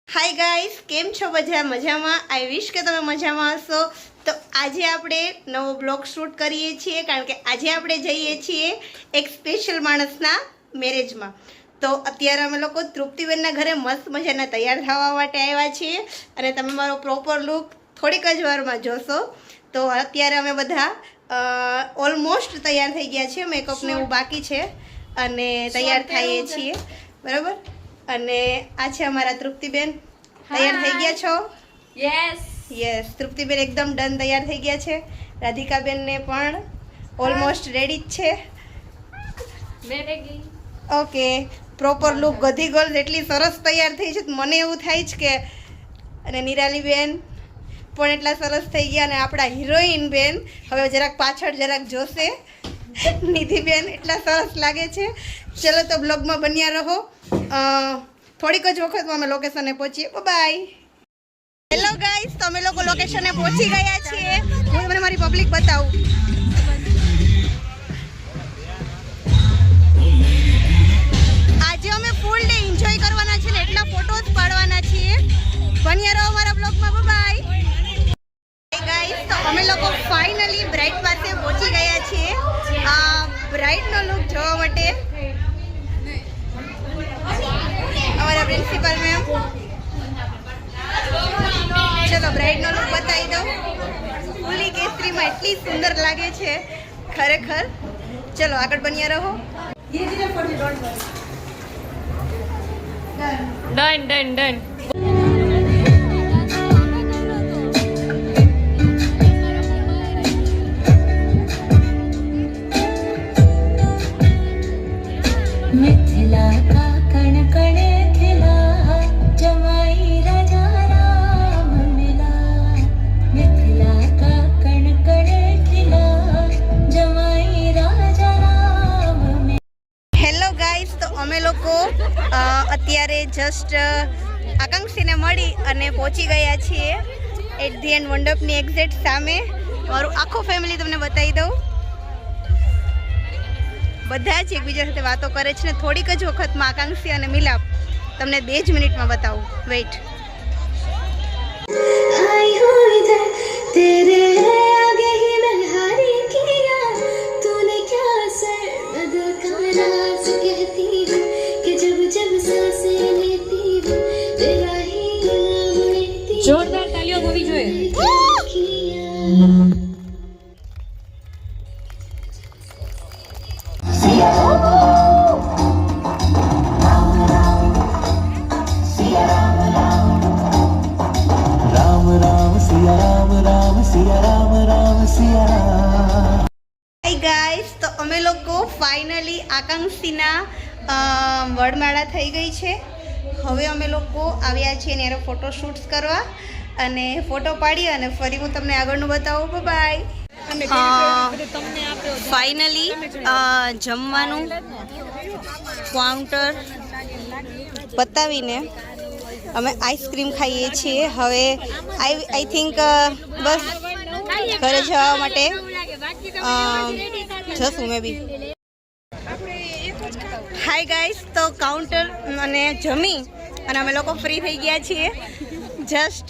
Hi guys केम छो બધા મજામાં આઈ વિશ કે તમે મજામાં હશો। તો આજે આપણે નવો બ્લોગ શૂટ કરીએ છીએ કારણ કે આજે આપણે જઈએ છીએ એક સ્પેશિયલ માણસના મેરેજમાં। તો અત્યારે અમે લોકો તૃપ્તિબેનના ઘરે મસ્ત મજાના તૈયાર થવા માટે આવ્યા છીએ અને તમે મારો પ્રોપર લુક થોડીક જ વારમાં જોશો। તો અત્યારે અમે બધા ઓલમોસ્ટ તૈયાર થઈ ગયા છીએ, મેકઅપને એવું બાકી છે અને તૈયાર થઈએ છીએ બરાબર। અને આ છે અમારા તૃપ્તિબેન, તૈયાર થઈ ગયા છો? યસ તૃપ્તિબેન એકદમ ડન તૈયાર થઈ ગયા છે। રાધિકાબેન ને પણ ઓલમોસ્ટ રેડી જ છે। ઓકે પ્રોપર લુક ગધી ગર્લ્સ એટલી સરસ તૈયાર થઈ છે, મને એવું થાય છે કે અને નિરાલીબેન પણ એટલા સરસ થઈ ગયા અને આપણા હિરોઈન બેન હવે જરાક પાછળ જરાક જોશે। નિધિબેન એટલા સરસ લાગે છે। ચલો તો બ્લોગમાં બન્યા રહો, થોડીક જ વખતમાં અમે લોકેશને પહોંચીએ। બાય। હેલો ગાઈસ, તો અમે લોકો લોકેશને પહોંચી ગયા છીએ। હું તમને મારી પબ્લિક બતાવું। આજે અમે ફૂલ ડે એન્જોય કરવાના છે ને એટલા ફોટોસ પાડવાના છીએ। બન્યા રહો અમારા બ્લોગમાં। બાય ગાઈસ, તો અમે લોકો ફાઇનલી બ્રાઇડ પાસે પહોંચી ગયા છીએ આ બ્રાઇડનો લુક જોવા માટે। हमारा प्रिंसिपल मैम, चलो ब्राइड नो लुक बताई दो। फूली केसरी में इतनी सुंदर लागे छे खरेखर। चलो आगे बनिया रहो। Done done done. અત્યારે જસ્ટ આકાંક્ષીને મળી અને પહોંચી ગયા છીએ એટ ધી એન્ડ મંડપની એક્ઝેક્ટ સામે। મારું આખું ફેમિલી તમને બતાવી દઉં, બધા જ એકબીજા સાથે વાતો કરે છે ને થોડીક જ વખતમાં આકાંક્ષી અને મિલાપ તમને 2 જ મિનિટમાં બતાવું। વેઇટ। જોરદાર તાલીઓ હોવી જોઈએ। હાય ગાઈસ, તો અમે લોકો ફાઇનલી આકાંક્ષીના વડમાળા થઈ ગઈ છે। હવે અમે લોકો આવ્યા છીએ ને ફોટો શૂટ્સ કરવા અને ફોટો પાડી અને ફરી હું તમને આગળનું બતાવું। બાય। ફાઇનલી જમવાનું કાઉન્ટર પતાવીને અમે આઈસ્ક્રીમ ખાઈએ છીએ। હવે આઈ થિંક બસ ઘરે જવા માટે જશું મે બી। હાય ગાઈસ, તો કાઉન્ટર અને જમી અને અમે લોકો ફ્રી થઈ ગયા છીએ જસ્ટ।